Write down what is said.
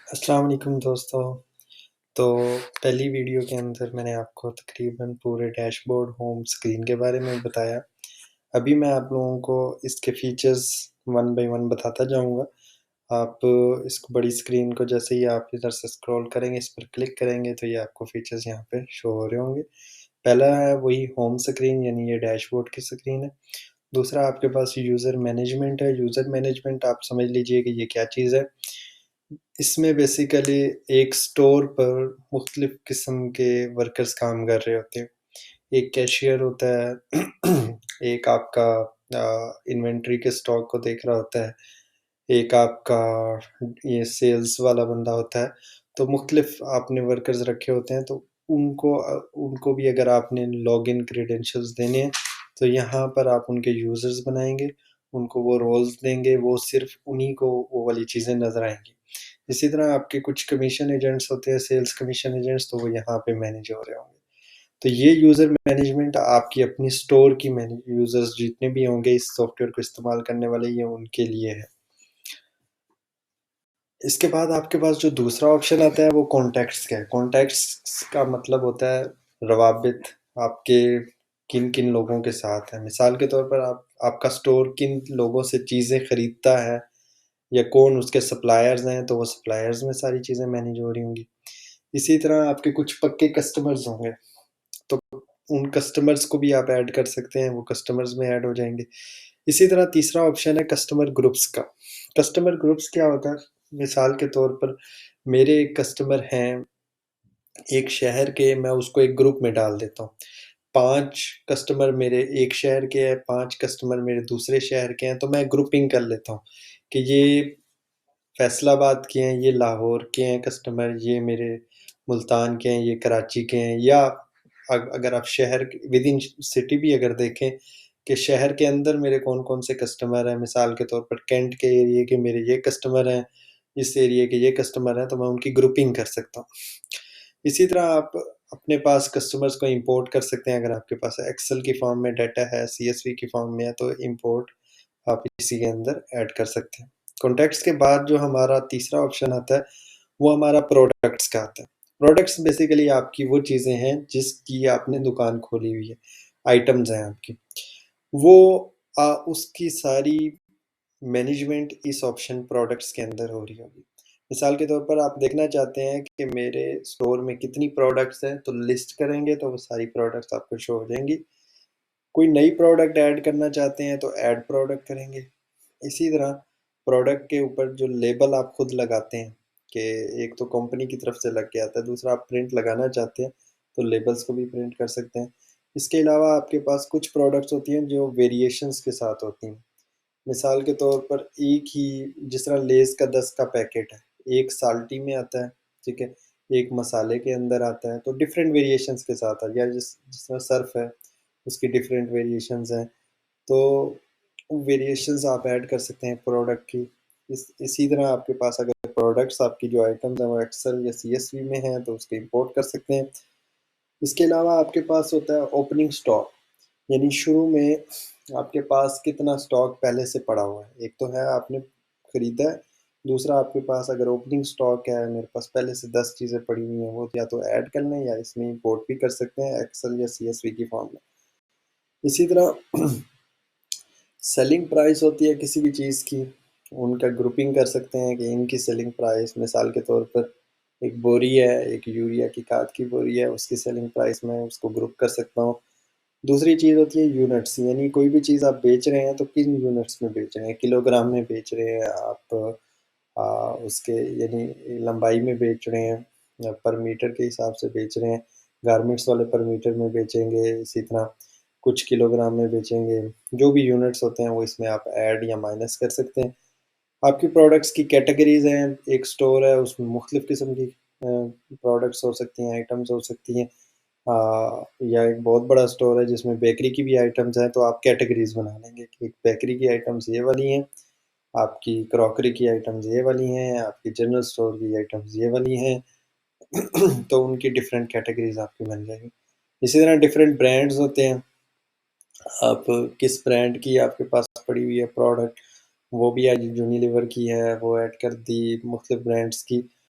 अस्सलाम वालेकुम दोस्तों। तो पहली वीडियो के अंदर मैंने आपको तकरीबन पूरे डैशबोर्ड होम स्क्रीन के बारे में बताया। अभी मैं आप लोगों को इसके फीचर्स वन बाय वन बताता जाऊँगा। आप इस बड़ी स्क्रीन को जैसे ही आप इधर से स्क्रॉल करेंगे, इस पर क्लिक करेंगे तो ये आपको फीचर्स यहाँ पे शो हो रहे होंगे। पहला है वही होम स्क्रीन यानी ये डैशबोर्ड की स्क्रीन है। दूसरा आपके पास यूज़र मैनेजमेंट है। यूज़र मैनेजमेंट आप समझ लीजिए कि ये क्या चीज़ है। इसमें बेसिकली एक स्टोर पर मुख्तलिफ़ किस्म के वर्कर्स काम कर रहे होते हैं। एक कैशियर होता है, एक आपका इन्वेंटरी के स्टॉक को देख रहा होता है, एक आपका ये सेल्स वाला बंदा होता है। तो मुख्तलिफ़ आपने वर्कर्स रखे होते हैं, तो उनको भी अगर आपने लॉगिन क्रेडेंशियल्स देने हैं, तो यहाँ पर आप उनके यूज़र्स बनाएँगे, उनको वो रोल्स देंगे, वो सिर्फ़ उन्हीं को वो वाली चीज़ें नज़र आएँगी। इसी तरह आपके कुछ कमीशन एजेंट्स होते हैं, सेल्स कमीशन एजेंट्स, तो वो यहाँ पे मैनेज हो रहे होंगे। तो ये यूज़र मैनेजमेंट आपकी अपनी स्टोर की यूज़र्स जितने भी होंगे इस सॉफ्टवेयर को इस्तेमाल करने वाले, ये उनके लिए है। इसके बाद आपके पास जो दूसरा ऑप्शन आता है वो कॉन्टैक्ट्स का है। कॉन्टैक्ट्स का मतलब होता है रवाबित, आपके किन-किन लोगों के साथ है। मिसाल के तौर पर आपका स्टोर किन लोगों से चीज़ें खरीदता है या कौन उसके सप्लायर्स हैं, तो वो सप्लायर्स में सारी चीज़ें मैनेज हो रही होंगी। इसी तरह आपके कुछ पक्के कस्टमर्स होंगे, तो उन कस्टमर्स को भी आप ऐड कर सकते हैं, वो कस्टमर्स में ऐड हो जाएँगे। इसी तरह तीसरा ऑप्शन है कस्टमर ग्रुप्स का। कस्टमर ग्रुप्स क्या होता है? मिसाल के तौर पर मेरे एक कस्टमर हैं, एक शहर के, मैं उसको एक ग्रुप में डाल देता हूँ। 5 कस्टमर मेरे एक शहर के हैं, 5 कस्टमर मेरे दूसरे शहर के हैं, तो मैं ग्रुपिंग कर लेता हूँ कि ये फैसलाबाद के हैं, ये लाहौर के हैं कस्टमर, ये मेरे मुल्तान के हैं, ये कराची के हैं। या अगर आप शहर विदिन सिटी भी अगर देखें कि शहर के अंदर मेरे कौन-कौन से कस्टमर हैं, मिसाल के तौर पर कैंट के एरिया के मेरे ये कस्टमर हैं, इस एरिया के ये कस्टमर हैं, तो मैं उनकी ग्रुपिंग कर सकता हूँ। इसी तरह आप अपने पास कस्टमर्स को इंपोर्ट कर सकते हैं, अगर आपके पास एक्सेल की फॉर्म में डाटा है, सीएसवी की फॉर्म में है, तो इंपोर्ट आप इसी के अंदर ऐड कर सकते हैं। कॉन्टैक्ट्स के बाद जो हमारा तीसरा ऑप्शन आता है, वो हमारा प्रोडक्ट्स का आता है। प्रोडक्ट्स बेसिकली आपकी वो चीज़ें हैं जिसकी आपने दुकान खोली हुई है, आइटम्स हैं आपकी। वो उसकी सारी मैनेजमेंट इस ऑप्शन प्रोडक्ट्स के अंदर हो रही होगी। मिसाल के तौर पर आप देखना चाहते हैं कि मेरे स्टोर में कितनी प्रोडक्ट्स हैं, तो लिस्ट करेंगे तो वो सारी प्रोडक्ट्स आपको शो हो जाएँगी। कोई नई प्रोडक्ट ऐड करना चाहते हैं तो ऐड प्रोडक्ट करेंगे। इसी तरह प्रोडक्ट के ऊपर जो लेबल आप खुद लगाते हैं कि एक तो कंपनी की तरफ से लग के आता है, दूसरा आप प्रिंट लगाना चाहते हैं तो लेबल्स को भी प्रिंट कर सकते हैं। इसके अलावा आपके पास कुछ प्रोडक्ट्स होती हैं जो वेरिएशंस के साथ होती हैं। मिसाल के तौर पर एक ही, जिस तरह लेज़ का 10 का पैकेट है, एक साल्टी में आता है, ठीक है? एक मसाले के अंदर आता है, तो डिफरेंट वेरिएशंस के साथ या जिस जिस तरह सर्फ़ है, उसकी डिफरेंट वेरिएशंस हैं। तो वेरिएशंस आप ऐड कर सकते हैं प्रोडक्ट की। इसी तरह आपके पास अगर प्रोडक्ट्स आपकी जो आइटम्स हैं वो एक्सेल या सीएसवी में हैं तो उसको इंपोर्ट कर सकते हैं। इसके अलावा आपके पास होता है ओपनिंग स्टॉक, यानी शुरू में आपके पास कितना स्टॉक पहले से पड़ा हुआ है। एक तो है आपने खरीदा है, दूसरा आपके पास अगर ओपनिंग स्टॉक है, मेरे पास पहले से 10 चीज़ें पड़ी हुई हैं, वो या तो ऐड कर लें या इसमें इंपोर्ट भी कर सकते हैं एक्सेल या सीएसवी की फॉर्म में। इसी तरह सेलिंग प्राइस होती है किसी भी चीज़ की, उनका ग्रुपिंग कर सकते हैं कि इनकी सेलिंग प्राइस, मिसाल के तौर पर एक बोरी है, एक यूरिया की खाद की बोरी है, उसकी सेलिंग प्राइस मैं उसको ग्रुप कर सकता हूँ। दूसरी चीज़ होती है यूनिट्स, यानी कोई भी चीज़ आप बेच रहे हैं तो किन यूनिट्स में बेच रहे हैं, किलोग्राम में बेच रहे हैं आप, उसके यानी लंबाई में बेच रहे हैं या पर मीटर के हिसाब से बेच रहे हैं। गारमेंट्स वाले पर मीटर में बेचेंगे, इसी तरह कुछ किलोग्राम में बेचेंगे। जो भी यूनिट्स होते हैं वो इसमें आप ऐड या माइनस कर सकते हैं। आपकी प्रोडक्ट्स की कैटेगरीज़ हैं, एक स्टोर है उसमें मुख्तलिफ़ किस्म की प्रोडक्ट्स हो सकती हैं, आइटम्स हो सकती हैं। या एक बहुत बड़ा स्टोर है जिसमें बेकरी की भी आइटम्स हैं, तो आप कैटेगरीज़ बना लेंगे कि बेकरी की आइटम्स ये वाली हैं, आपकी क्रॉकरी की आइटम्स ये वाली हैं, आपकी जनरल स्टोर की आइटम्स ये वाली हैं। तो उनकी डिफरेंट कैटेगरीज़ आपकी बन जाएगी। इसी तरह डिफरेंट ब्रांड्स होते हैं, आप किस ब्रांड की आपके पास पड़ी हुई है प्रोडक्ट, वो भी आज यूनिलीवर की है, वो ऐड कर दी, मुख्तलिफ ब्रांड्स की।